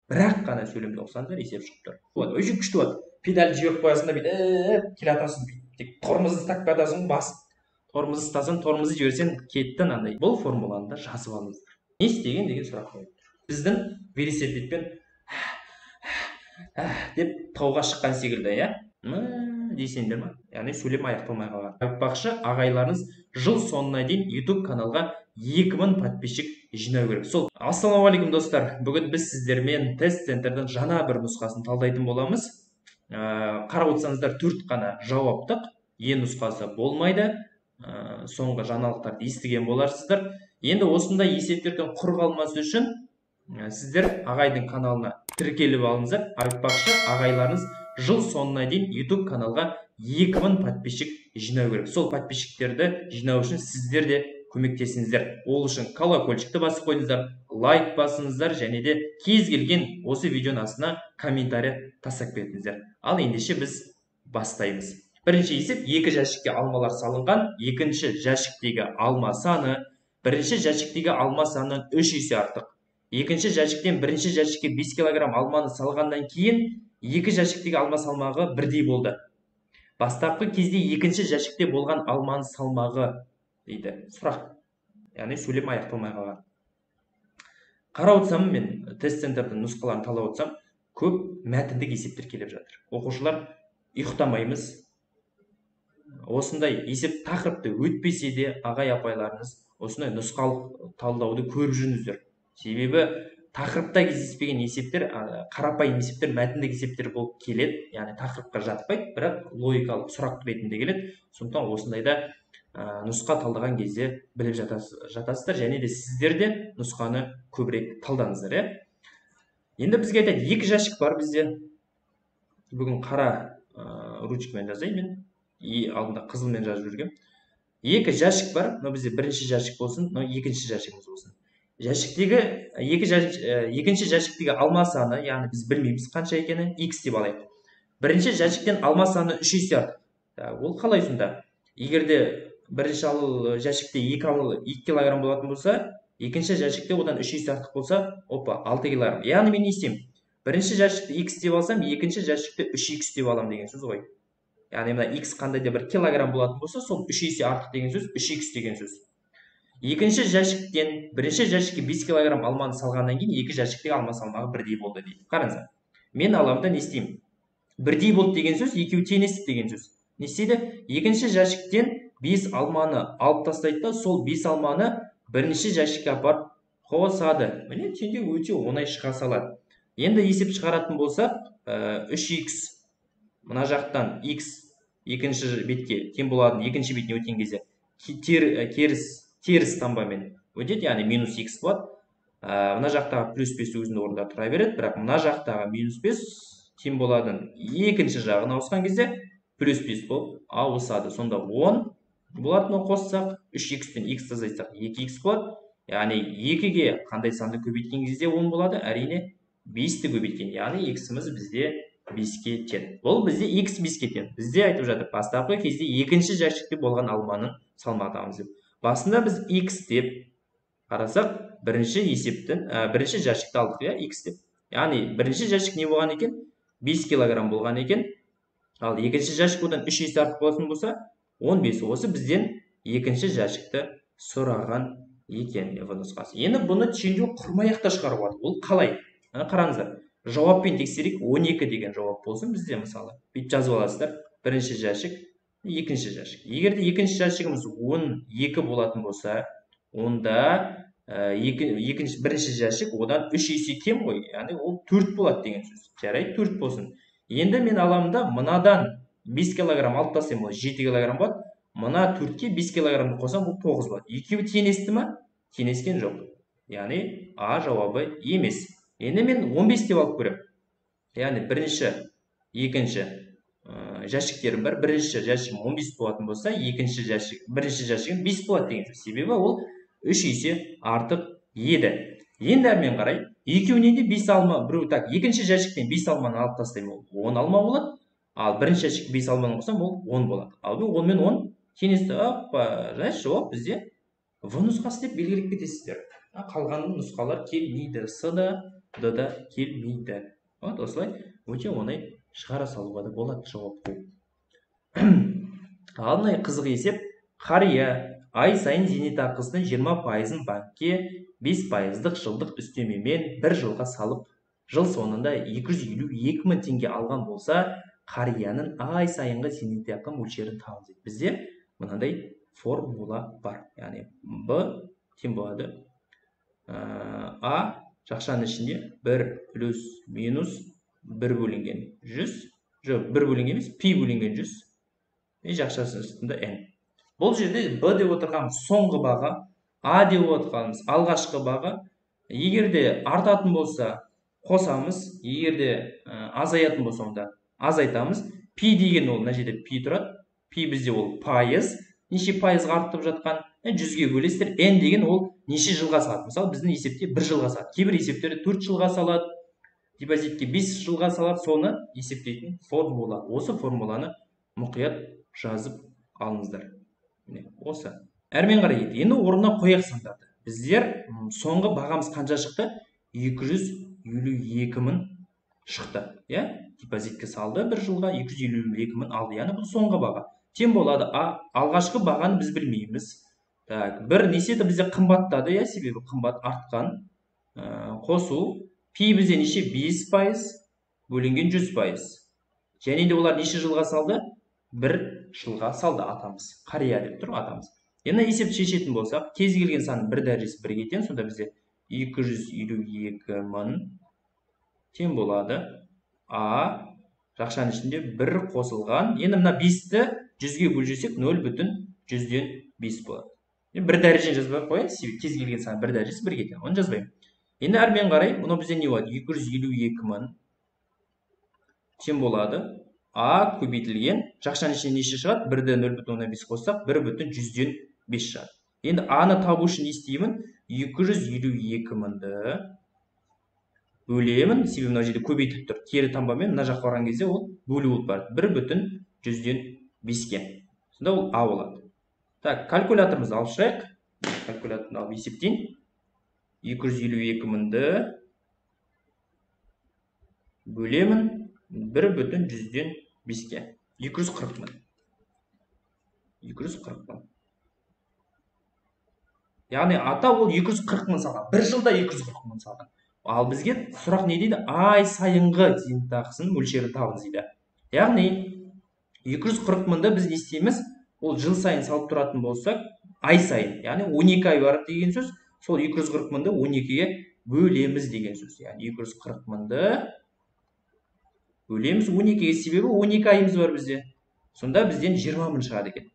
Бірақ қана сөйлемді оқысаңыздар есеп шығып тұр. Вот очень күшті болады. Педаль жіберіп қоясың да бүйтіп келе жатасың, тек тормозды тақпай жатасың, басып тормозды ұстасаң, тормозды жіберсең кетті андай. Бұл формуланы да жазып алыңыздар. Не істеген деген сұрақ қойып тұр. Біздің велосипедпен деп тауға шыққан секілді, иә? Дейсіңдер ма? Яғни сөйлем аяқталмай қалған. Айтпақшы, ағайларыңыз жыл соңына дейін YouTube каналға 2000 подписчик жинау керек. Сол. Ассалаумағалейкум достар. Бүгін біз сіздермен тест центрдің жаңа бір нұсқасын талдайтын боламыз. Қарап отырсаңыздар 4 қана жауаптық. Е нұсқасы болмайды. Соңғы жаңалықтарды естіген боларсыздар. Енді осындай есептерден құр қалмас үшін сіздер ағайдың каналына тіркеліп алыңыздар. Айтпақшы, ағайларыңыз жыл соңына дейін YouTube каналға 2000 подписчик жинау керек. Сол подписчиктерді жинау үшін сіздер де көмектесіңіздер. Ол үшін колокольчикті басып қойыңыздар, лайк басыңыздар және де кез келген осы видеоның астына комментарий тастап кетіңіздер. Ал ендеше біз бастаймыз. Бірінші есеп, екі жәшікке алмалар салынған, екінші жәшіктегі алма саны бірінші жәшіктегі алма санынан 3 есе артық. Екінші жәшіктен бірінші жәшікке 5 килограмм алманы салғаннан кейін екі жәшіктегі алма салмағы бірдей болды. Бастапқы кезде екінші жәшікте болған алманың салмағы дейді сұрақ. Яғни сөйлем аяқталмай қалған. Қарап отырсам, мен тест центрдің нұсқаларын талдап отырсам, көп мәтіндік есептер келіп жатыр. Оқушылар ұйықтамаймыз. Осындай есеп тақырыпты өтпесе де ағай апайларыңыз осындай нұсқалық талдауды көріп жүріңіздер. Себебі тақырыпта кездеспеген есептер, қарапайым есептер мәтіндік есептер болып келеді. Яғни тақырыпқа жатпайды, бірақ логикалық сұрақ ретінде келеді. Сондықтан осындайда нұсқа талдаған кезде біліп жатасыздар, және де сіздер де нұсқаны көбірек талдаңыздар. Енді бізге айтады, екі жәшік бар бізде. Бүгін қара ручкамен жазайын мен. Алдында қызылмен жазып жүргем. Екі жәшік бар. Бізде бірінші жәшік болсын, екінші жәшігіміз болсын. Жәшіктегі екінші жәшіктегі алма саны, яғни біз білмейміз қанша екенін, x деп алайық. Бірінші жәшіктен алма саны 3 есе артық. Ол қалай сонда? Егер де бірінші жәшікте 2 килограмм болатын болса, екінші жәшікте одан 3 есе артық болса, 6 килограмм. Яғни мен не істеймін? Бірінші жәшікті x деп алсам, екінші жәшікті 3x деп алам деген сөз ғой. Яғни мына x қандай да бір килограмм болатын болса, сол 3 есе артық деген сөз, 3x деген сөз. Екінші жәшіктен бірінші жәшікке 5 килограмм алманы салғаннан кейін екі жәшіктегі алма салмағы бірдей болды дейді. Қараңыздар. Мен аламда не істеймін? Бірдей болды деген сөз, екеуі теңесті деген сөз. Не істейді? Екінші жәшіктен 5 алманы алып тастайды да, сол 5 алманы бірінші жәшікке апарып қосады. Міне теңдеу өте оңай шыға салады. Енді есеп шығаратын болсақ, 3x мына жақтан x екінші бетке тең болады, екінші бетіне өткен кезде теріс таңбамен өтеді, яғни минус x болады. Мына жақтағы плюс 5 өзінің орнында тұра береді, бірақ мына жақтағы минус 5 тең болады екінші жағына ауысқан кезде плюс 5 болып ауысады. Сонда 10 болатыны қоссақ, 3x-тен x тазайтсақ 2x болады. Яғни 2-ге қандай санды көбейткен кезде 10 болады? Әрине 5-ті көбейткен, яғни x-іміз бізде 5-ке тең. Бұл бізде x 5-ке тең. Бізде айтып жатыр, бастапқы кезде екінші жәшікте болған алманың салмағын табыңыз деп. Басында біз x деп қарасақ, бірінші жәшікті алдық, x деп. Яғни бірінші жәшік не болған екен? 5 килограмм болған екен. Ал екінші жәшік одан 3 есе артық болатын болса, 15. Осы бізден екінші жәшікті сұраған екен нұсқасы. Енді бұны теңдеу құрмай-ақ та шығаруға болады. Ол қалай? Қараңыздар. Жауаппен тексерейік, 12 деген жауап болсын бізде мысалы. Бүйтіп жазып аласыздар. Бірінші жәшік, екінші жәшік. Егер де екінші жәшігіміз 12 болатын болса, онда бірінші жәшік одан 3 есе кем ғой. Яғни ол 4 болады деген сөз. Жарайды, 4 болсын. Енді мен аламда мынадан 5 килограмм алып тастайым, ол 7 килограмм болады. Мына 4-ке 5 килограммды қосам, ол 9 болады. Екеуі теңесті ма? Теңескен жоқ. Яғни А жауабы емес. Енді мен 15 деп алып көрем. Яғни бірінші, екінші жәшіктерім бар. Бірінші жәшігім 15 болатын болса, бірінші жәшігім 5 болады деген сөз. Себебі ол 3 есе артық еді. Енді әрмен қарай, екеуінен де 5 алма, екінші жәшіктен 5 алманы алып тастаймын, ол 10 алма болады. Ал бірінші жәшік 5 алманы қосам, ол 10 болады. Ал 10 мен 10 теңесті. Жауап бізде В нұсқасы деп белгілеп кетесіздер. Қалған нұсқалар келмейді. С-да д да келмейді. Вот осылай өте оңай шығара салуға да болады жауап қою. Ал мына қызық есеп. Қария ай сайын зейнетақысының 20%-ын банкке 5%-ық жылдық үстемемен бір жылға салып, жыл соңында 252 мың теңге алған болса, қарияның ай сайынғы зейнетақы мөлшерін табыңыз дейді. Бізде мынандай формула бар. Яғни Б тең болады А жақшаның ішінде 1 плюс минус 1 бөлінген 100, жоқ 1 бөлінген емес, пи бөлінген 100, жақшасының үстінде n. Бұл жерде Б деп отырғанымыз соңғы баға, А деп отырғанымыз алғашқы баға. Егер де артатын болса қосамыз, егер де азаятын болса онда азайтамыз. Пи деген ол мына жерде пи тұрады. Пи бізде ол пайыз. Неше пайызға артып жатқан? 100-ге бөлесіздер. N деген ол неше жылға салады? Мысалы біздің есепте 1 жылға салады. Кейбір есептерде 4 жылға салады. Депозитке 5 жылға салады. Соны есептейтін формула. Осы формуланы мұқият жазып алыңыздар. Осы. Әрмен қарай кетті. Енді орнына қояқ сандарды. Біздер соңғы бағамыз қанша шықты? 252 мың шықты. Депозитке салды 1 жылға 252 мың алды. Яғни бұл соңғы баға. Тең болады А. Алғашқы бағаны біз білмейміз. Бір неше бізде қымбаттады, себебі қымбат артқан. Қосу. Пи бізде неше? 5% бөлінген 100%. Және де олар неше жылға салды? 1 жылға салды атамыз. Қария деп тұр атамыз. Енді есеп шешетін болсақ, кез келген санның бір дәрежесі бірге тең, сонда бізде 252 мың тең болады А жақшаның ішінде 1 қосылған. Енді мына 5-ті 100-ге бөлсек 0,100-ден 5 болады. Бір дәрежені жазбай қояйық, кез келген сан бір дәрежесі бірге тең. Оны жазбаймын. Енді әрмен қарай, мұны бізде не болады? 252 мың тең болады. А көбейтілген. Жақшаның ішінде неше шығады? 1-ден 0,5 қоссақ, 1,100-ден 5 шығады. Енді А-ны табу үшін не істеймін? 252 мыңды бөлемін. Себебі мына жерде көбейтіп тұр. Кері таңбамен мына жаққа барған кезде ол бөлу болып барады. 1,100-ден 5-ке. Сонда ол А болады. Так, калькуляторымызды алып шығайық. Калькуляторды алып есептейін. 252 мыңды бөлемін 1,100-ден 5-ке. 240 мың. 240 мың. Яғни ата ол 240 мың салған. Bir жылда 240 мың салған. Ал бізге сұрақ не дейді? Ай сайынғы зейнетақысының мөлшерін табыңыз дейді. Яғни 240 мыңды біз не істейміз? Ол жыл сайын салып тұратын болсақ, ай сайын, яғни 12 ай бар деген сөз. Сол 240 мыңды 12-ге бөлеміз деген сөз. Яғни 240 мыңды бөлеміз 12-ге, себебі 12 айымыз бар бізде. Сонда бізден 20 мың шығады екен.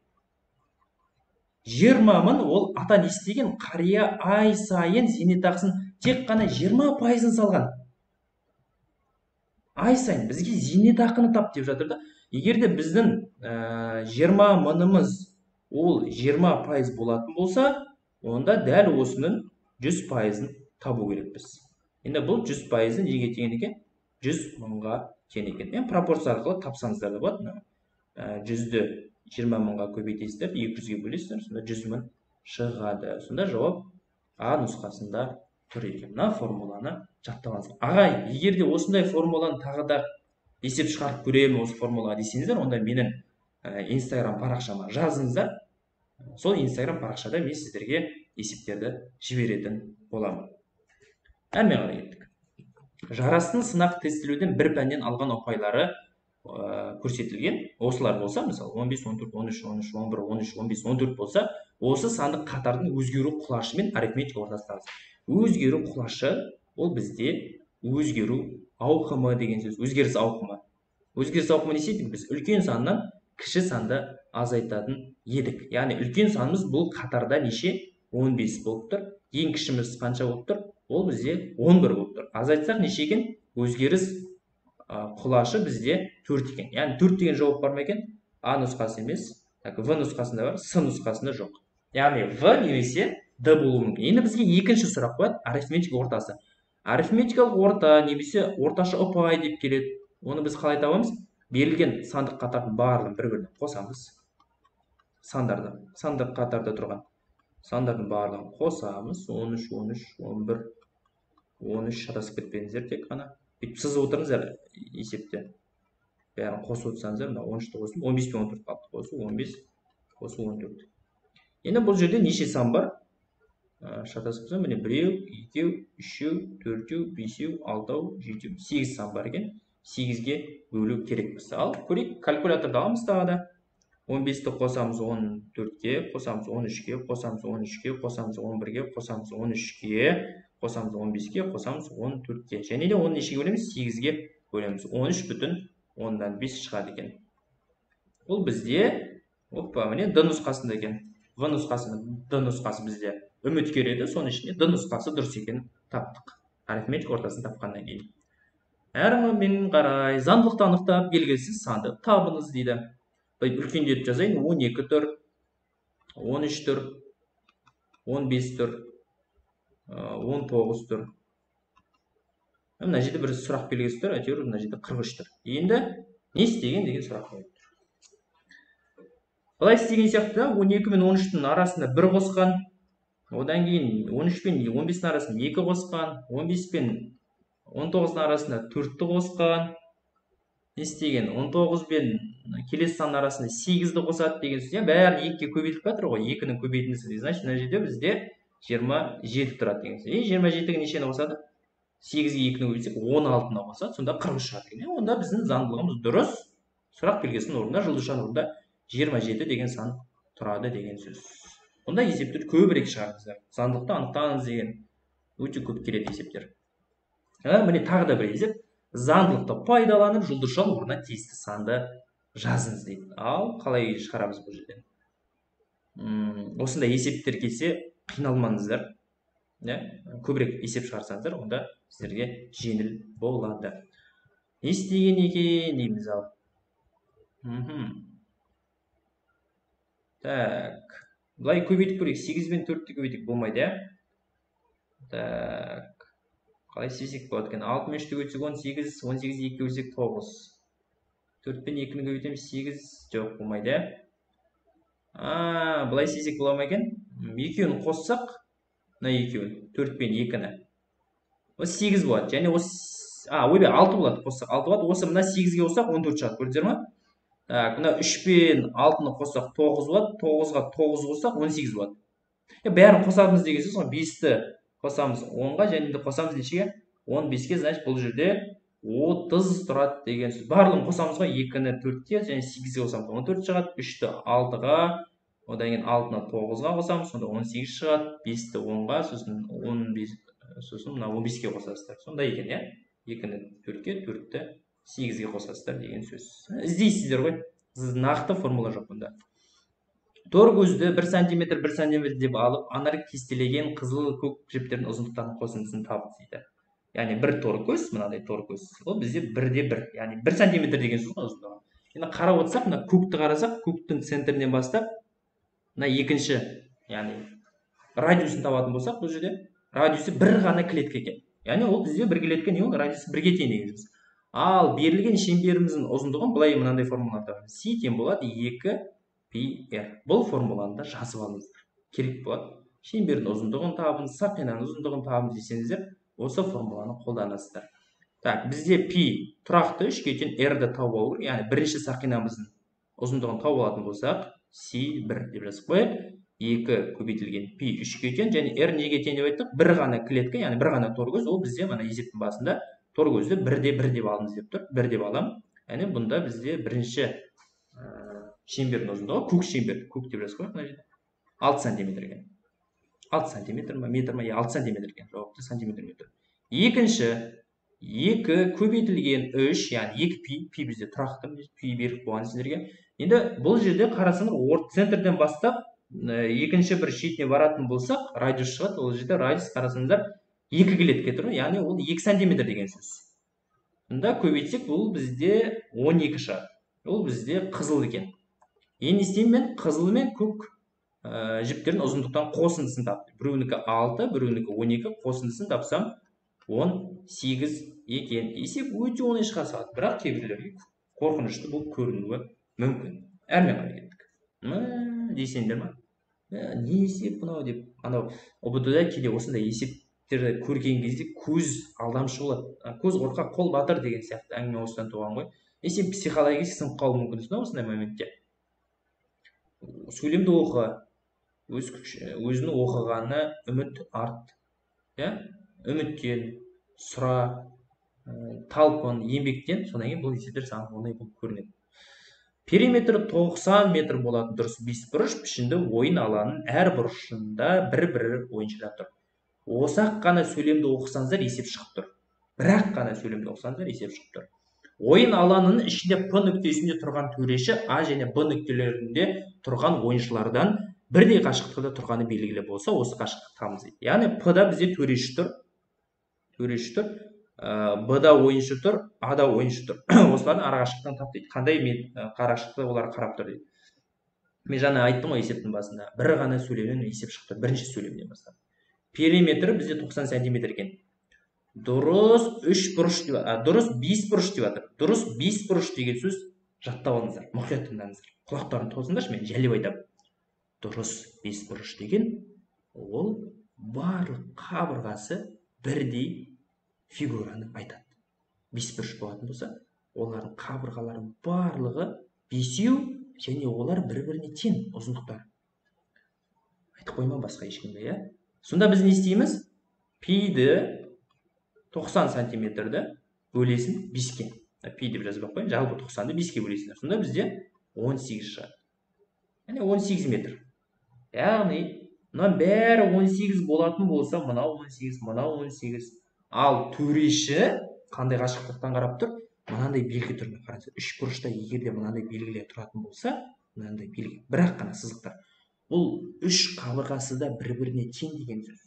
20 мың ол ата не істеген? Қария ай сайын зейнетақысын тек қана 20%-ын салған. Ай сайын бізге зейнетақыны тап деп жатыр да. Егер де біздің 20 мыңымыз ол 20% болатын болса, онда дәл осының 100%-ын табу керекпіз. Енді бұл 100%-ы неге тең екен? 100 мыңға тең екен. Енді пропорция арқылы тапсаңыздар да болады. 100-ді 20 мыңға көбейтесіздер, 200-ге бөлесіздер, сонда 100 мың шығады. Сонда жауап А нұсқасында тұр екен. Мына формуланы жаттап алыңыздар. Ағай, егер де осындай формуланы тағы да есеп шығарып көремін осы формулаға десеңіздер, онда менің Instagram парақшама жазыңыздар. Сол Instagram парақшада мен сіздерге есептерді жіберетін боламын. Әрмен қарай кеттік. Жарастың сынақ тестілеуден бір пәннен алған ұпайлары көрсетілген. Осылар болса, мысалы 15, 14, 13, 13, 11, 13, 15, 14 болса, осы сандық қатардың өзгеру құлашы мен арифметика ортасындағы. Өзгеру құлашы ол бізде өзгеру ауқымы деген сөз. Өзгеріс ауқымы. Өзгеріс ауқымы не істейді? Біз үлкен саннан кіші санды азайтатын едік. Яғни үлкен санымыз бұл қатарда неше? 15 болып тұр. Ең кішіміз қанша болып тұр? Ол бізде 11 болып тұр. Азайтсақ неше екен? Өзгеріс құлашы бізде 4 екен. Яғни 4 деген жауап бар ма екен? А нұсқасы емес, В нұсқасында бар, С нұсқасында жоқ. Яғни В немесе Д болуы мүмкін. Енді бізге екінші сұрақ қояды, арифметика ортасы. Арифметикалық орта немесе орташа ұпай деп келеді. Оны біз қалай табамыз? Берілген сандық қатардың барлығын бір-біріне қосамыз. Сандық қатарда тұрған сандардың барлығын қосамыз. 13, 13, 11, 13 шатасып кетпеңіздер тек қана. Бүйтіп сызып отырыңыздар есепте. Бәрін қосып отырсаңыздар, мына 13-ті қосып, 15 пен 14 қалды. Қосу 15, қосу 14. Енді бұл жерде неше сан бар? Шатасып тұрсам, міне 1, 2, 3, 4, 5, 6, 7, 8 сан бар екен. 8-ге бөлу керек біз. Ал көрейік, калькуляторды аламыз тағы да. 15-ті қосамыз 14-ке, қосамыз 13-ке, қосамыз 13-ке, қосамыз 11-ге, қосамыз 13-ке, қосамыз 15-ке, қосамыз 14-ке. Және де оны нешеге бөлеміз? 8-ге бөлеміз. 13 бүтін 10-дан 5 шығады екен. Бұл бізде, опа, міне д нұсқасында екен. В нұсқасы, д нұсқасы бізде үміткер еді, соның ішінде д нұсқасы дұрыс екенін таптық. Арифметика ортасын тапқаннан кейін. Әрмен қарай, заңдылықты анықтап белгісіз санды табыңыз дейді. Үлкендетіп жазайын, 12 тұр, 13 тұр, 15 тұр, 19 тұр. Мына жерде бір сұрақ белгісі тұр, әйтеуір мына жерде 43 тұр. Енді не істеген деген сұрақ қойып тұр. Былай істеген сияқты 12 мен 13-тің арасында 1 қосқан, одан кейін 13 пен 15-тің арасында 2 қосқан, 15 пен 19-тың арасында 4-ті қосқан, не істеген 19 пен келесі сан арасында 8-ді қосады деген сөз. Бәрін 2-ге көбейтіліп жатыр ғой, 2-нің көбейтіндісі. Значит, мына жерде бізде 27 тұрады деген сөз. 27-ге нешені қосады? 8-ге 2-ні көбейтсек 16-ны қосады, сонда 43 шығады екен. Онда біздің заңдылығымыз дұрыс. Сұрақ белгісінің орнында, жұлдызшаның орнында 27 деген сан тұрады деген сөз. Онда есепті көбірек шығарыңыздар. Заңдылықты анықтаңыз деген өте көп келеді есептер. Міне тағы да бір есеп. Заңдылықты пайдаланып жұлдызшаның орнына тиісті санды жазыңыз дейді. Ал қалай шығарамыз бұл жерден? Осындай есептер келсе қиналмаңыздар. Көбірек есеп шығарсаңыздар, онда сіздерге жеңіл болады. Не істеген екен дейміз ал. Так, бұлай көбейтіп көрейік. 8 бен 4-ті көбейтіп болмайды, Так, қалай істесек болады екен? 6 мен 3-ті көбейтсек 18, 18-ді 2-ге бөлсек 9. 4 пен 2-ні көбейтеміз 8, жоқ болмайды. Бұлай істесек бола ма екен? Екеуін қоссақ, мына екеуін, 4 пен 2-ні. Осы 8 болады. Және осы 6 болады, қоссақ 6 болады. Осы мына 8-ге қоссақ 14 шығады. Көрдіңіздер ме? Так, мына 3 пен 6-ны қоссақ 9 болады, 9-ға 9 қоссақ 18 болады. Бәрін қосамыз деген сөз, 5-ті қосамыз 10-ға, және де қосамыз нешеге? 15-ге, значит, бұл жерде 30 тұрады деген сөз. Барлығын қосамыз ғой, 2-ні 4-ке, және 8-ге қосамыз 14 шығады, 3-ті 6-ға, одан кейін 6-ны 9-ға қосамыз, сонда 18 шығады, 5-ті 10-ға, сосын 15, сосын мына 15-ге қосасыздар. Сонда екен, 2-ні 4-ке, 4-ті 8-ге қосасыздар деген сөз. Іздейсіздер ғой. Нақты формула жоқ бұнда. Тор көзді 1 см 1 см деп алып, анар кестелеген қызыл көк жіптердің ұзындықтарының қосындысын табыңыз дейді. Яғни бір тор көз, мынадай тор көз. Ол бізде 1-де-1, яғни 1 см деген сөз ғой ұзындығы. Енді қарап отырсақ, мына көкті қарасақ, көктің центрінен бастап, мына екінші, яғни радиусын табатын болсақ, бұл жерде радиусы бір ғана клетка екен. Яғни ол бізде бір клетка не ол радиусы 1-ге тең деген сөз. Ал берілген шеңберіміздің ұзындығын былай мынандай формулада С тең болады 2πr. Бұл формуланы да жазып алыңыздар. Керек болады. Шеңбердің ұзындығын табыңыз, сақинаның ұзындығын табыңыз десеңіздер, осы формуланы қолданасыздар. Так, бізде π тұрақты 3-ге тең r-ді тауып алу керек. Яғни бірінші сақинамыздың ұзындығын тауып алатын болсақ, С1 деп жазып қояйық. 2 көбейтілген π 3-ге тең, және r неге тең деп айттық? Бір ғана клетка, яғни бір ғана тор көз, ол бізде мына есептің басында тор көзді 1-де-1 деп алыңыз деп тұр. 1 деп алам. Яғни бұнда бізде бірінші шеңбердің ұзындығы көк шеңбер. Көк деп жазып қояйық мына жерде. 6 см екен. 6 см ма, метр ма? 6 см екен. Жауапты сантиметр метр. Екінші 2 көбейтілген 3, яғни 2π, π бізде тұрақты, π берік болған сіздерге. Енді бұл жерде қарасаңыздар, центрден бастап екінші бір шетіне баратын болсақ, радиус шығады. Ол жерде радиус қарасаңыздар 2 клетка тұр, яғни ол 2 см деген сөз. Мұнда көбейтсек, бұл бізде 12 шығады. Ол бізде қызыл екен. Енді істеймін мен қызыл мен көк жіптердің ұзындықтан қосындысын таптым. Біреуінікі 6, біреуінікі 12, қосындысын тапсам 18 екен. Есеп өте оңай шыға салады, бірақ кейбіреулерге қорқынышты бұл көрінуі мүмкін. Әрмен қарай кеттік. Дейсеңдер ма? Не есеп мынау деп, анау ұбт-да кейде осындай есеп көрген кезде көз алдамшы болады. Көз қорқақ, қол батыр деген сияқты әңгіме осыдан туған ғой. Сен психологически сынып қалуы мүмкінсің да осындай моментте. Сөйлемді оқы, өзінің оқығаны үміт арт, үміттен, сұра, талпын, еңбектен, содан кейін бұл есептер саған оңай болып көрінеді. Периметр 90 метр болатын дұрыс бесбұрыш пішінді ойын алаңының әр бұрышында бір ойыншылар тұр. Осақ қана сөйлемді оқысаңыздар есеп шығып тұр. Бірақ қана сөйлемді оқысаңыздар есеп шығып тұр. Ойын алаңының ішінде П нүктесінде тұрған төреші А және Б нүктелерінде тұрған ойыншылардан бірдей қашықтықта тұрғаны белгілі болса, осы қашықтықты табыңыз дейді. Яғни П-да бізде төреші тұр, Б-да ойыншы тұр, А-да ойыншы тұр. Осылардың арақашықтығын тап дейді. Қандай қарашықты олар қарап тұр дейді. Мен жаңа айттым ғой есептің басында. Бір ғана сөйлемнен есеп шықты, бірінші сөйлемнен бастап. Периметрі бізде 90 сантиметр екен. Дұрыс 3 бұрыш деп, дұрыс 5 бұрыш деп жатыр. Дұрыс 5 бұрыш деген сөз жаттап алыңыздар, мұқият тыңдаңыздар. Құлақтарын тосыңдаршы, мен жәлеп айтамын. Дұрыс 5 бұрыш деген ол барлық қабырғасы бірдей фигураны айтады. 5 бұрыш болатын болса, олардың қабырғалары барлығы 5-еу және олар бір-біріне тең ұзындықтар. Айтып қойма басқа ешкімге, Сонда біз не істейміз? Пиді 90 сантиметрді бөлесін 5-ке. Пи деп жазып қойын, жалпы 90-ды 5-ке бөлесіңдер. Сонда бізде 18 шығады. Яғни 18 метр. Яғни, мына бәрі 18 болатын болса, мынау 18, мынау 18. Ал төреші қандай қашықтықтан қарап тұр? Мынандай белгі түріне қараңыздар. 3 бұрышта егерде мынандай белгілер тұратын болса, мынандай белгі, бірақ қана сызықтар. Бұл 3 қабырғасы да бір-біріне тең деген сөз.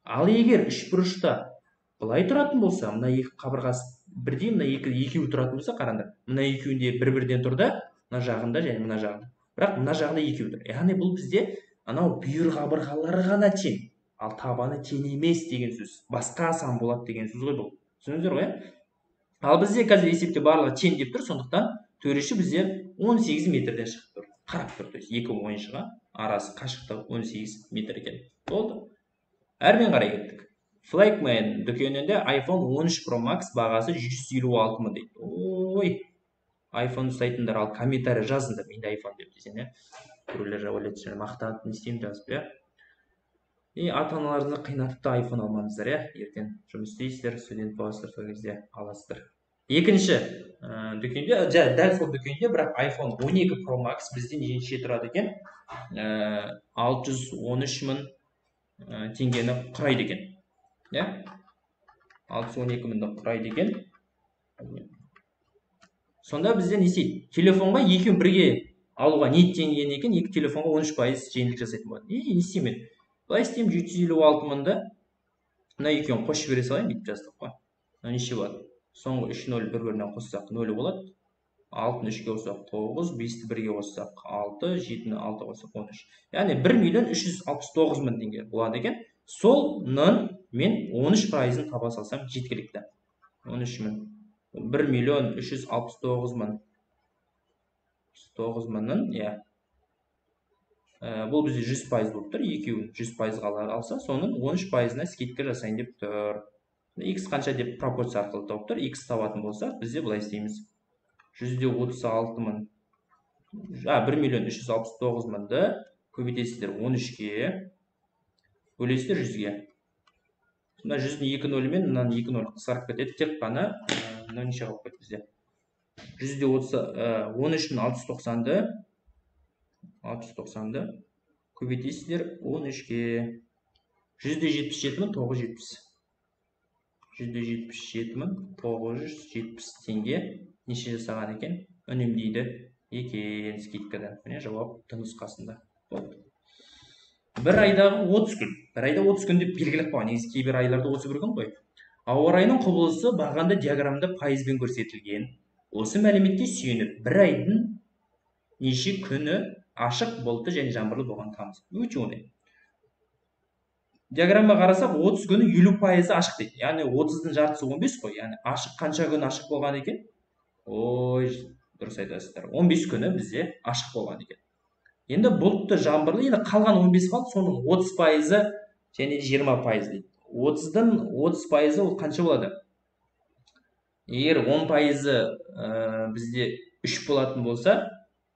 Ал егер 3 бұрышта былай тұратын болса, мына 2 қабырғасы бірдей, мына екеуі тұратын болса, қараңдар. Мына екеуінде бір-бірден тұрды, мына жағында және мына жағында. Бірақ мына жағында екеуі тұр. Яғни бұл бізде анау бүйір қабырғалары ғана тең, ал табаны тең емес деген сөз. Басқа сан болады деген сөз ғой бұл. Түсіндіңіздер ғой? Ал бізде қазір есепте барлығы тең деп тұр, сондықтан төреші бізде 18 метрден шығып тұр. Қарап тұр, то есть екі ойыншыға арасы қашықтығы 18 метр екен. Болды. Әрмен қарай кеттік. Flagman дүкенінде iPhone 13 Pro Max бағасы 156 мың дейді. Ой, iPhone ұстайтындар, ал комментарий жазыңдар, менде iPhone деп десең, біреулер ойлайды, мақтанып не істеймін жазып, ата-аналарыңызды қинатып та iPhone алмаңыздар, ертең жұмыс істейсіздер, студент боласыздар, сол кезде аласыздар. Екінші дүкенде, дәл сол дүкенде, бірақ iPhone 12 Pro Max бізден неше тұрады екен? 613 мың теңгені құрайды екен. 612 мыңды құрайды екен. Сонда бізде не істейді? Телефонға екеуін бірге алуға ниеттенген екен, екі телефонға 13% жеңілдік жасайтын болады. Не істеймін? Былай істеймін, 756 мыңды мына екеуін қосып бере салайын, бүйтіп жаздық қой. Неше болады? Соңғы 3-0 бір-бірінен қоссақ 0 болады. 6-ны 3-ге қоссақ 9, 5-ті 1-ге қоссақ 6, 7-ні 6-ға қоссақ 13. Яғни 1.369 мың теңге болады екен. Солның мен 13%-ын таба салсам жеткілікті. 13 мың. 1.369 мың. 9 мыңның, бұл бізде 100% болып тұр. Екеуін 100%-ға алса, соның 13%-ына скидка жасайын деп тұр. X қанша деп пропорция арқылы тауып тұр. X табатын болса, бізде былай істейміз. 136 мың. 1.369 мыңды көбейтесіздер 13-ге, бөлесіздер 100-ге. Мына 100-ні 2 нөлімен, мынаны 2 нөл қысқарып кетеді. Тек қана неше қалып кетті бізде. 13-ні 690-ды көбейтесіздер 13-ге. 177 мың 970. 177 мың 970 теңге неше жасаған екен? Үнемдейді екен скидкадан. Міне жауап нұсқасында. Бір айдағы 30 күн. Бір айда 30 күн деп белгілеп қойған. Негізі кейбір айларда 31 күн қой. Ауа райының құбылысы бағанда диаграммада пайызбен көрсетілген. Осы мәліметке сүйеніп, бір айдың неше күні ашық, бұлтты және жаңбырлы болған тамыз. Өте оңай. Диаграмма қарасақ, 30 күні 50% ашық дейді. Яғни 30-дың жартысы 15 қой. Яғни ашық қанша күн ашық болған екен? Ой, дұрыс айтасыздар. 15 күні бізде ашық болған екен. Енді бұлтты жаңбырлы, енді қалған 15 қалды, соның 30%-ы және 20% дейді. 30-дан 30% ол қанша болады? Егер 10% бізде 3 болатын болса,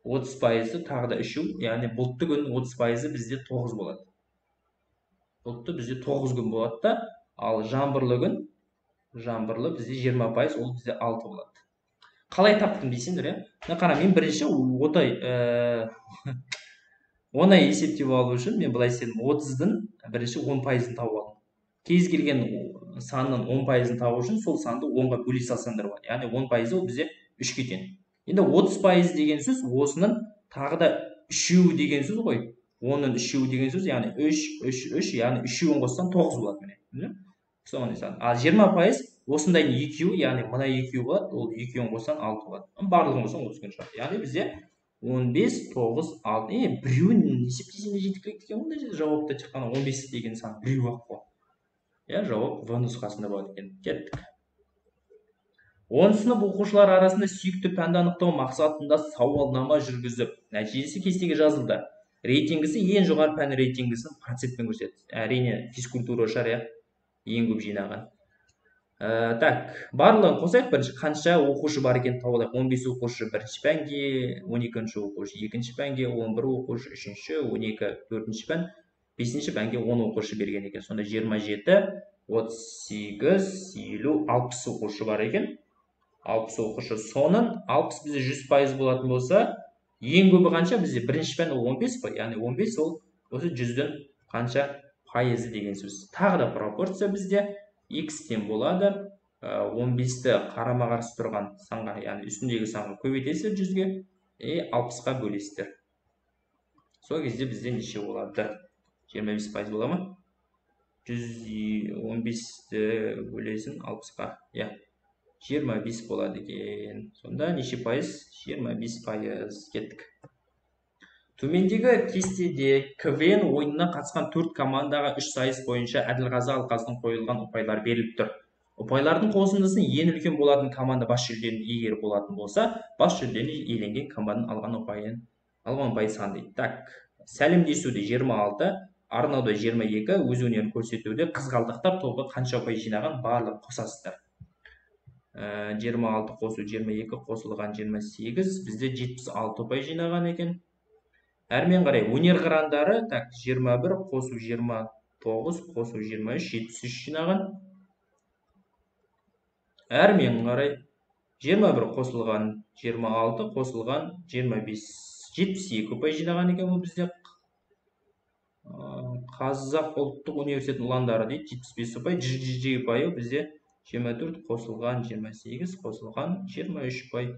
30% тағы да 3, яғни бұлтты күн 30% бізде 9 болады. Бұлтты бізде 9 күн болады да, ал жаңбырлы күн, жаңбырлы бізде 20%, ол бізде 6 болады. Қалай таптым дейсіңдер, иә? Қара, мен бірінші оңай есептеп алу үшін мен былай істедім. 30-дан бірінші 10%-ын тауып алдым. Кез келген санның 10%-ын табу үшін сол санды 10-ға бөле салсаңдар болады. Яғни 10% ол бізде 3-ке тең. Енді 30% деген сөз осының тағы да 3 деген сөз ғой. 10-ның 3 деген сөз, яғни 3, яғни 3-ін қоссаң 9 болады міне. Соған сан. Ал 20% осындайдың 2, яғни мына 2 болады, ол 2-ін қоссаң 6 болады. Барлығын қоссаң 30 күн шығады. Яғни бізде 15, 9, 6. Біреуін есептесем де жеткілікті екен, онда жерде жауапта шыққан 15 деген сан біреу-ақ қой. Я, жауап В нұсқасында болады екен. Кеттік. 10 сынып оқушылар арасында сүйікті пәнді анықтау мақсатында сауалнама жүргізіп, нәтижесі кестеге жазылды. Рейтингісі ең жоғары пән рейтингісін процентпен көрсетті. Әрине физкультура шығар, ең көп жинаған. Так, барлығын қосайық, бірінші қанша оқушы бар екен тауып алайық. 15 оқушы бірінші пәнге, 12-ші оқушы екінші пәнге, 11 оқушы үшінші, 12 төртінші пән, 5-ші пәнге 10 оқушы берген екен. Сонда 27, 38, 50, 60 оқушы бар екен. 60 оқушы. Соның 60 бізде 100% болатын болса, ең көбі қанша? Бізде бірінші пән ол 15 қой. Яғни 15 ол осы 100-ден қанша пайызы деген сөз. Тағы да пропорция бізде x тең болады. 15-ті қарама қарсы тұрған санға, яғни үстіндегі санға көбейтесіздер 100-ге, 60-ға бөлесіздер. Сол кезде бізде неше болады? 25% бола ма? 115-ті бөлесін 60-ға. 25 болады екен. Сонда неше пайыз? 25%. Кеттік. Төмендегі кестеде КВН ойынына қатысқан 4 командаға 3 сайыс бойынша Әділғазы алқасының қойылған ұпайлар беріліп тұр. Ұпайлардың қосындысын ең үлкен болатын команда бас жүлдені егер болатын болса, бас жүлдені иеленген команданың алған ұпайы сан дейді. Так, сәлемдесуде 26, арнауда 22, өз өнерін көрсетуде қызғалдақтар тобы қанша ұпай жинаған барлық қосасыздар. 26 қосу 22 қосылған 28, бізде 76 ұпай жинаған екен. Әрмен қарай өнер қырандары, так, 21 қосу 29 қосу 23, 73 жинаған. Әрмен қарай 21 қосылған 26 қосылған 25, 72 ұпай жинаған екен. Бұл бізде Қазақ ұлттық университетінің ұландары дейді, 75 ұпай, 100 ұпайы бізде 24 қосылған 28 қосылған 23 ұпай,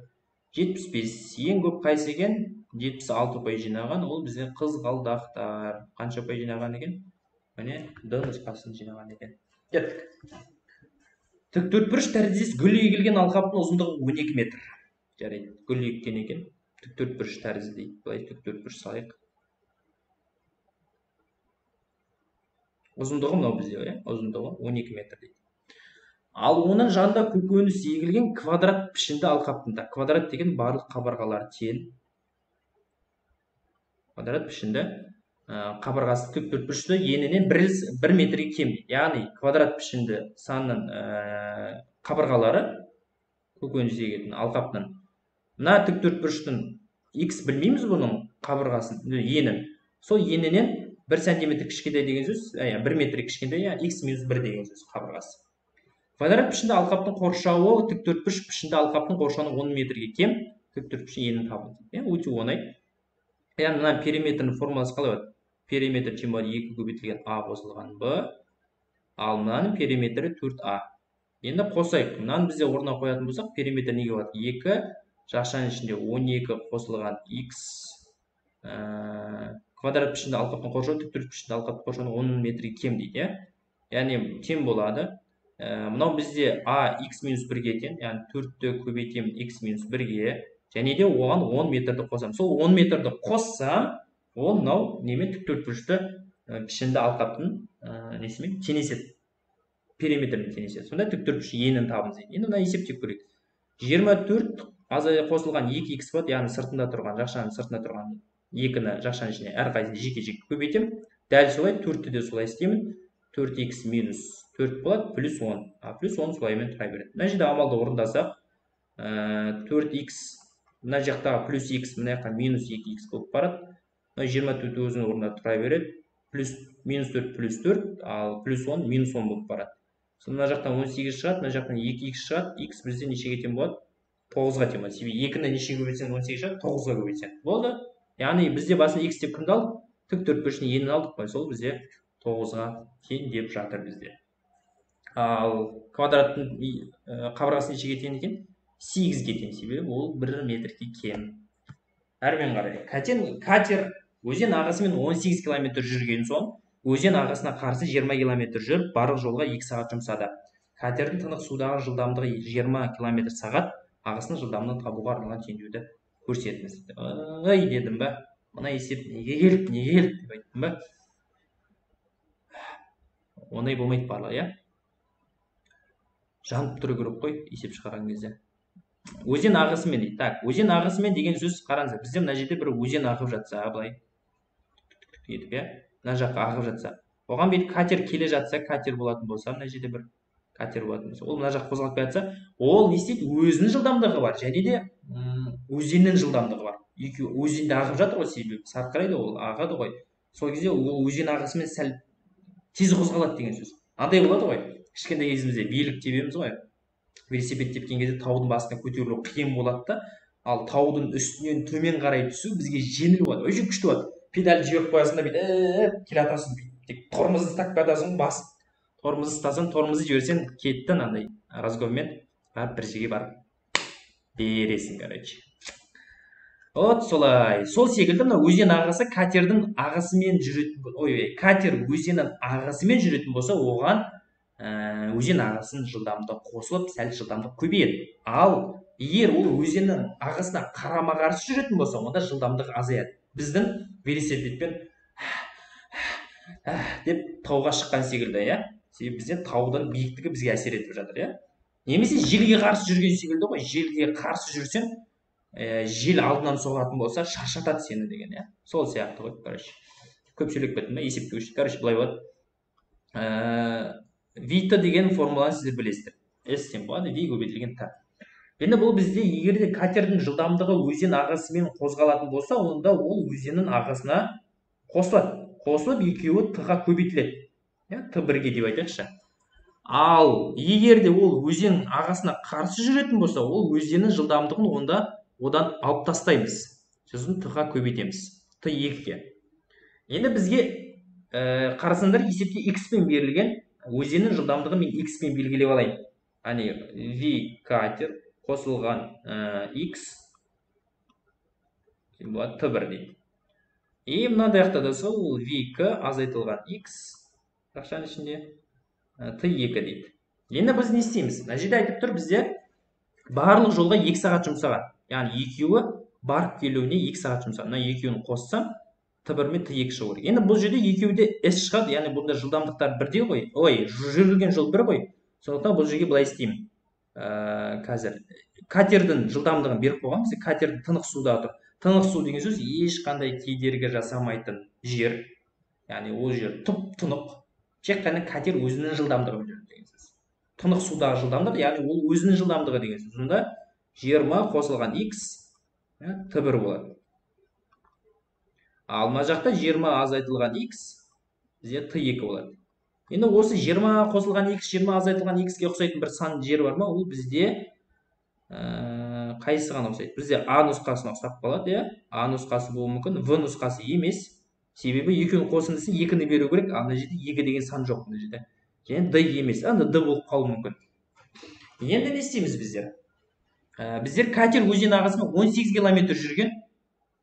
75. Ең көп қайсы екен? 76 ұпай жинаған, ол бізде қызғалдақтар. Қанша ұпай жинаған екен? Міне, Д нұсқасын жинаған екен. Кеттік. Тіктөртбұрыш тәріздес гүл егілген алқаптың ұзындығы 12 метр. Жарайды, гүл еккен екен. Тіктөртбұрыш тәрізді дейді. Былай тіктөртбұрыш салайық. Ұзындығы мынау бізде, ұзындығы 12 метр дейді. Ал оның жанында көкөніс егілген квадрат пішінді алқаптында. Квадрат деген барлық қабырғалары тең. Квадрат пішінді қабырғасы тіктөртбұрышты енінен 1 метрге кем. Яғни квадрат пішінді санның қабырғалары көкөніс егетін алқаптың. Мына тіктөртбұрыштың x білмейміз бұның қабырғасын, енін. Сол енінен 1 сантиметр кішкентай деген сөз, 1 метр кішкентай, x-1 деген сөз қабырғасы. Квадрат пішінді алқаптың қоршауы тіктөртбұрыш пішінді алқаптың қоршауының 10 метрге кем, тіктөртбұрыш енін табылды. Өте оңай. Яғни мына периметрдің формуласы қалай болады? Периметр тең болады 2 көбейтілген а қосылған б, ал мынаның периметрі 4а. Енді қосайық. Мынаны бізде орнына қоятын болсақ, периметр неге болады? 2 жақшаның ішінде 12 қосылған x квадрат пішінді алқаптың қоршауы тіктөртбұрыш пішінді алқаптың қоршауының 10 метрге кем дейді. Яғни тең болады. Мынау бізде а x-1-ге тең, яғни 4-ті көбейтемін x-1-ге, және де оған 10 метрді қосам. Сол 10 метрді қоссам, ол мынау немен тіктөртбұрышты пішінді алқаптың несімен теңеседі. Периметрмен теңеседі. Сонда тіктөртбұрыш енін табымыз дейді. Енді мына есептеп көрейік. 24 азая қосылған 2x болады, яғни сыртында тұрған, жақшаның сыртында тұрған 2-ні жақшаның ішіне әрқайсысын жеке-жеке көбейтемін. Дәл солай 4-ті де солай істеймін. 4x минус 4 болады, плюс 10. Плюс 10 солаймен тұра береді. Мына жерде амалды орындасақ, 4х, мына жақтағы плюс х, мына жаққа минус 2х болып барады. 24 өзінің орнында тұра береді. Минус 4 плюс 4, ал плюс 10 минус 10 болып барады. Мына жақтан 18 шығады, мына жақтан 2х шығады. Х бізде нешеге тең болады? 9-ға тең болады. Себебі 2-ні нешеге көбейтсең 18 шығады, 9-ға көбейтсең. Болды. Яғни бізде басында х деп кімді алдық? Тік төртбұрышының енін алдық қой. Сол бізде 9-ға тең деп жатыр бізде. Ал квадраттың қабырғасы нешеге тең екен? 8-ге тең. Себебі ол 1 метрге кем. Әрмен қарай. Катер өзен ағысымен 18 км жүрген соң, өзен ағысына қарсы 20 км жүріп, барлық жолға 2 сағат жұмсады. Катердің тынық судағы жылдамдығы 20 км сағат, ағысының жылдамдығын табуға арналған теңдеуді көрсетіңіз. Ай дедім ба? Мына есеп неге келіп деп айттым ба? Ондай болмайды барлығы, иә? Жанып тұру керек қой, есеп шығарған кезде. Өзен ағысымен дейді. Так, өзен ағысымен деген сөз қараңыздар. Бізде мына жерде бір өзен ағып жатса, былай. Етіп, иә? Мына жаққа ағып жатса. Оған бет катер келе жатса, катер болатын болса, мына жерде бір катер болатын болса, ол мына жаққа қозғалып келе жатса, ол не істейді? Өзінің жылдамдығы бар, және де өзеннің жылдамдығы бар. Екеуі өзенде ағып жатыр ғой, себебі сарқырайды, ол ағады ғой. Сол кезде ол өзен ағысымен сәл тез қозғалады деген сөз. Андай болады ғой. Кішкентай кезімізде билік тебеміз ғой. Велосипед тепкен кезде таудың басына көтерілу қиын болады да, ал таудың үстінен төмен қарай түсу бізге жеңіл болады. Өте күшті болады. Педаль жіберіп қоясың да бүйтіп келе жатасың, тек тормозды ұстап жатасың, бас тормозды ұстасаң, тормозды жіберсең кетті, андай разгонмен барып бір жерге барып бересің, короче. Вот солай. Сол секілді мына өзен ағысы катердің ағысымен жүретін, катер өзеннің ағысымен жүретін болса, оған өзен ағысының жылдамдығы қосылып, сәл жылдамдық көбейеді. Ал егер ол өзеннің ағысына қарама-қарсы жүретін болса, онда жылдамдық азаяды. Біздің велосипедпен деп тауға шыққан секілді, иә? Себебі бізде таудың биіктігі бізге әсер етіп жатыр, иә? Немесе желге қарсы жүрген секілді ғой. Желге қарсы жүрсең, жел алдынан соғатын болса, шаршатады сені деген, иә? Сол сияқты ғой, короче. Көп сөйлеп кеттім, есепке көшті. Короче, былай болады. Вита деген формуланы сіздер білесіздер. S тең болады, V көбейтілген Т. Енді бұл бізде егер де катердің жылдамдығы өзен ағысымен қозғалатын болса, онда ол өзеннің ағысына қосылады. Қосылып, екеуі Т-ға көбейтіледі. Т1-ге деп айтайықшы. Ал егер де ол өзен ағысына қарсы жүретін болса, ол өзеннің жылдамдығын одан алып тастаймыз. Сосын Т-ға көбейтеміз. Т2-ге. Енді бізге қарасаңдар есепте X-пен берілген өзеннің жылдамдығы мен X-пен белгілеп алайын. Яғни V катер қосылған X болады Т1 дейді. И мынандай жақта да сол V-кі азайтылған X ақшаның ішінде Т2 дейді. Енді біз не істейміз? Мына жерде айтып тұр, бізде барлық жолға 2 сағат жұмсаған. Яғни екеуі барып келуіне 2 сағат жұмсаған. Мына екеуін қоссам Т1 мен Т2 шығыр. Енді бұл жерде екеуде S шығады, яғни бұнда жылдамдықтар бірдей ғой. Жүрілген жол бір ғой. Сондықтан бұл жерге былай істеймін. Қазір катердің жылдамдығын беріп қойған, бізде катер тынық суда тұр. Тынық су деген сөз ешқандай кедергі жасамайтын жер. Яғни ол жер тұп-тұнық. Тек қана катер өзінің жылдамдығын жүреді деген сөз. Тынық судағы жылдамдық, яғни ол өзінің жылдамдығы деген сөз. Сонда 20 қосылған X Т1 болады. Ал мына жақта 20 азайтылған X бізде Т2 болады. Енді осы 20 қосылған X, 20 азайтылған X-ке ұқсайтын бір сан жер бар ма? Ол бізде қайсыған ұқсайды? Бізде А нұсқасына ұқсап қалады, иә? А нұсқасы болуы мүмкін, В нұсқасы емес. Себебі екеуінің қосындысы 2-ні беру керек, ал мына жерде 2 деген сан жоқ мына жерде. Және Д емес, анда Д болып қалуы мүмкін. Енді не істейміз біздер? Біздер катер өзен ағысымен 18 км жүрген,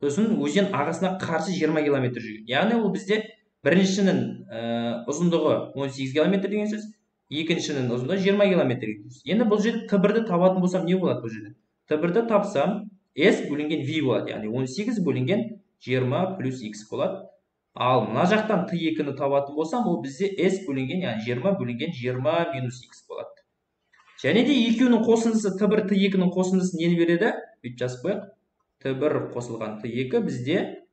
сосын өзен ағысына қарсы 20 км жүрген. Яғни ол бізде біріншінің ұзындығы 18 км деген сөз, екіншінің ұзындығы 20 км деген сөз. Енді бұл жерде Т1-ді табатын болсам не болады бұл жерде? Т1-ді тапсам S бөлінген V болады. Яғни 18 бөлінген 20 плюс X болады. Ал мына жақтан Т2-ні табатын болсам, ол бізде S бөлінген, яғни 20 бөлінген 20 минус X болады. Және де екеуінің қосындысы Т1, Т2-ның қосындысы нені береді? Бүйтіп жазып қояйық. Т1 қосылған Т2 бізде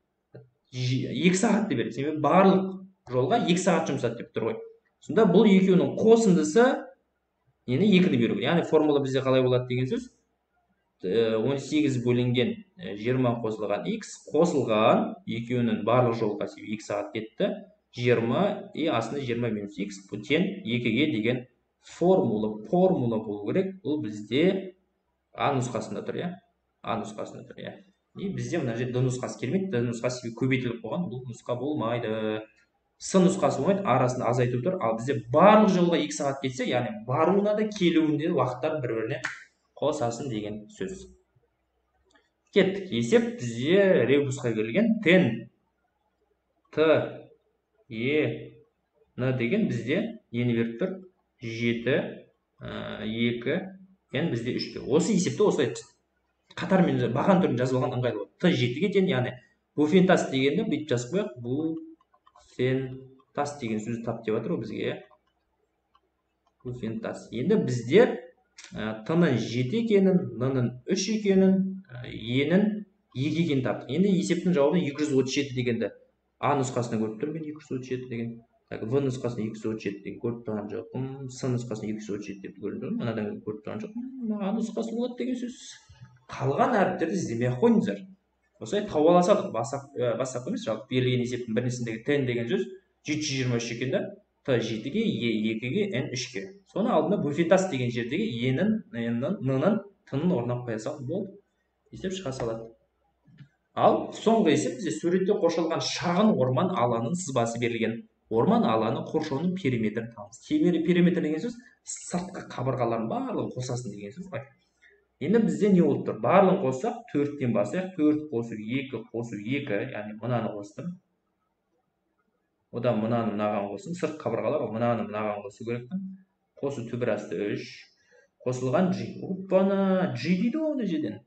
2 сағатты береді. Себебі барлық жолға 2 сағат жұмсады деп тұр ғой. Сонда бұл екеуінің қосындысы нені 2-ні беру керек. Яғни формула бізде қалай болады деген сөз? 18 бөлінген 20 қосылған x қосылған екеуінің барлық жол қасиеті 2 сағат кетті. 20 и астында 20 минус x бұл тең 2-ге деген формула болу керек. Бұл бізде А нұсқасында тұр, иә. А нұсқасында тұр, иә. И бізде мына жерде Д нұсқасы келмейді. Д нұсқасы көбейтіліп қойған. Бұл нұсқа болмайды. С нұсқасы болмайды, арасында азайту тұр. Ал бізде барлық жолға 2 сағат кетсе, яғни баруына да келуінде уақыттар бір-біріне қосасын деген сөз. Кеттік. Есеп бізде ребусқа берілген. Тен Т Е Н деген бізде нені беріп тұр? 7, 2, яғни бізде 3. Осы есепті осылай қатармен баған түрін жазып алған ыңғайлы болады. Т 7-ге тең, яғни буфентас дегенді бүйтіп жазып қояйық. Буфентас деген сөзді тап деп жатыр ғой бізге. Буфентас. Енді бізде Т-ның 7 екенін, Н-ның 3 екенін, Е-ның 2 екенін таптық. Енді есептің жауабы 237 дегенді А нұсқасына көріп тұрмын, 237 деген. В нұсқасына 237 деген көріп тұрған жоқпын. С нұсқасына 237 деп көріп тұрмын. Мынадан көріп тұрған жоқпын. А нұсқасы болады деген сөз. Қалған әріптерді іздемей ақ қойыңыздар. Осылай тауып ала салдық. Бастапқы емес, жалпы берілген есептің біріншісіндегі тен деген сөз 723 екен да. Т 7-ге, Е 2-ге, Н 3-ге. Соны алдында буфентас деген жердегі Е-ның, Н-ның, Н-ның, Т-ның орнына қоя салып болды. Есеп шыға салады. Ал соңғы есеп бізде суретте қоршалған шағын орман алаңының сызбасы берілген. Орман алаңы қоршауының периметрін табыңыз. Периметр деген сөз сыртқы қабырғалардың барлығын қосасын деген сөз ғой. Енді бізде не болып тұр? Барлығын қоссақ 4-тен басайық. 4 қосу 2 қосу 2, яғни мынаны қостым. Одан мынаны мынаған қосым. Сырт қабырғалар мынаны мынаған қосу керекпін. Қосу түбір асты 3. Қосылған G. Оппана, G дейді ғой мына жерден.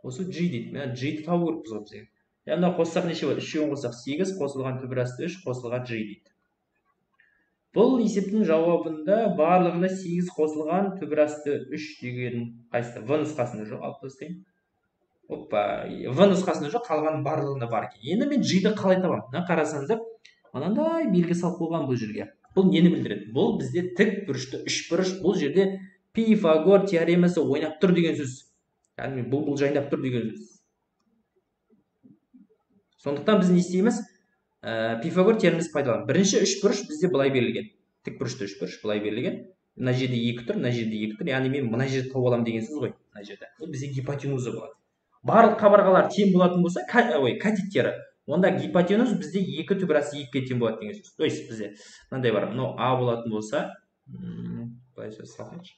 Қосу G дейді. Мен G-ді табу керекпіз ғой бізге. Яғни қоссақ неше болады? 3-ен қоссақ 8, қосылған түбір асты 3, қосылған G дейді. Бұл есептің жауабында барлығында 8 қосылған түбір асты 3 деген қайсысы? В нұсқасында жоқ, алып тастайын. Оппа, В нұсқасында жоқ, қалған барлығында бар екен. Енді мен G-ді қалай табамын? Мына қарасаңыздар, мынандай белгі салып қойған бұл жерге. Бұл нені білдіреді? Бұл бізде тік бұрышты үшбұрыш, бұл жерде Пифагор теоремасы ойнап тұр деген сөз. Яғни бұл жайнап тұр деген сөз. Сондықтан біз не істейміз? Пифагор теоремасы пайдаланып. Бірінші үшбұрыш бізде былай берілген. Тік бұрышты үшбұрыш былай берілген. Мына жерде 2 тұр, мына жерде 2 тұр. Яғни мен мына жерді тауып аламын деген сөз ғой. Мына жерде. Бұл бізде гипотенуза болады. Барлық қабырғалар тең болатын болса, катеттері, онда гипотенуз бізде 2 түбір асты 2-ге тең болады деген сөз. То есть бізде мынандай бар. Мынау А болатын болса, былай сөз салайыншы.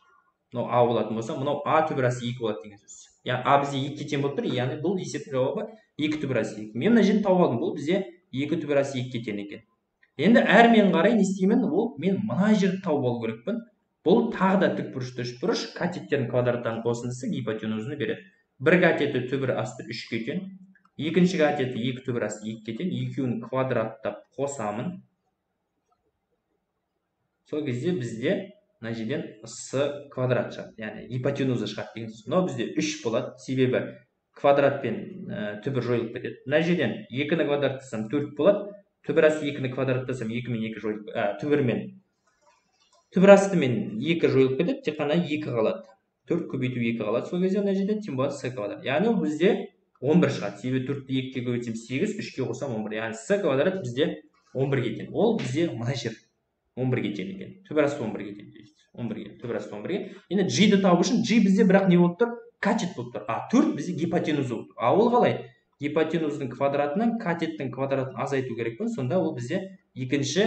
Мынау А болатын болса, мынау А түбір асты 2 болады деген сөз. Яғни А бізде 2-ге тең болып тұр. Яғни бұл есептің жауабы 2 түбір асты 2. Мен мына жерді тауып алдым. Бұл бізде 2 түбір асты 2-ге тең екен. Енді әрмен қарай не істеймін? Ол мен мына жерді тауып алу керекпін. Бұл тағы да тік бұрышты үшбұрыш, катеттердің квадраттарының қосындысы гипотенузаны береді. Бір катеті түбір асты 3-ге тең, екінші катеті 2 түбір асты 2-ге тең, екеуін квадраттап қосамын. Сол кезде бізде мына жерден с квадрат шығады, яғни гипотенуза шығады деген сөз. Мынау бізде 3 болады, себебі квадратпен түбір жойылып кетеді. Мына жерден 2-ні квадраттасам 4 болады, түбір асты 2-ні квадраттасам 2 мен 2 жойылып, түбір асты мен 2 жойылып кетеді, тек қана 2 қалады. 4 көбейту 2 қалады. Сол кезде мына жерде тең болады с квадрат. Яғни ол бізде 11 шығады. Себебі 4-ті 2-ге көбейтсем 8, 3-ге қосам 11. Яғни с квадрат бізде 11-ге тең. Ол бізде мына жер 11-ге тең екен. Түбір асты 11-ге тең. 11-ге, түбір асты 11-ге. Енді G-ді табу үшін G бізде бірақ не болып тұр? Катет болып тұр. А 4 бізде гипотенуза болып тұр. А ол қалай? Гипотенузның квадратынан катеттің квадратын азайту керекпін. Сонда ол бізде екінші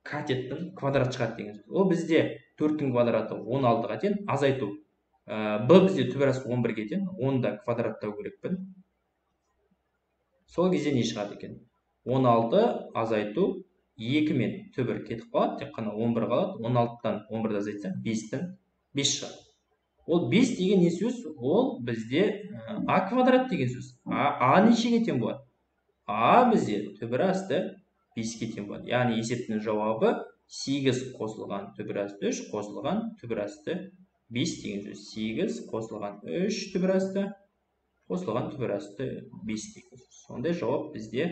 катеттің квадрат шығады деген сөз. Ол бізде 4-тің квадраты 16-ға тең, азайту. Б бізде түбір асты 11-ге тең, 10-да квадраттау керекпін. Сол кезде не шығады екен? 16 азайту 2 мен түбір кетіп қалады, тек қана 11 қалады. 16-тан 11-ді азайтсам 5-тен 5 шығады. Ол 5 деген не сөз? Ол бізде А квадрат деген сөз. А нешеге тең болады? А бізде түбір асты 5-ге тең болады. Яғни есептің жауабы 8 қосылған түбір асты 3 қосылған түбір асты 5 деген сөз. 8 қосылған 3 түбір асты қосылған түбір асты 5 деген сөз. Сондай жауап бізде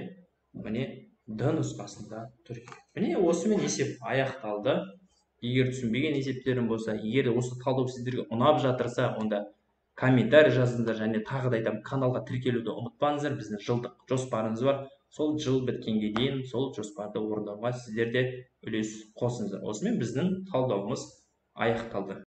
міне д нұсқасында түркия. Міне осымен есеп аяқталды. Егер түсінбеген есептерім болса, егер осы талдау сіздерге ұнап жатырса, онда комментарий жазыңыздар, және тағы да айтамын, каналға тіркелуді ұмытпаңыздар. Біздің жылдық жоспарымыз бар. Сол жыл біткенге дейін сол жоспарды орындауға сіздер де үлес қосыңыздар. Осымен біздің талдауымыз аяқталды.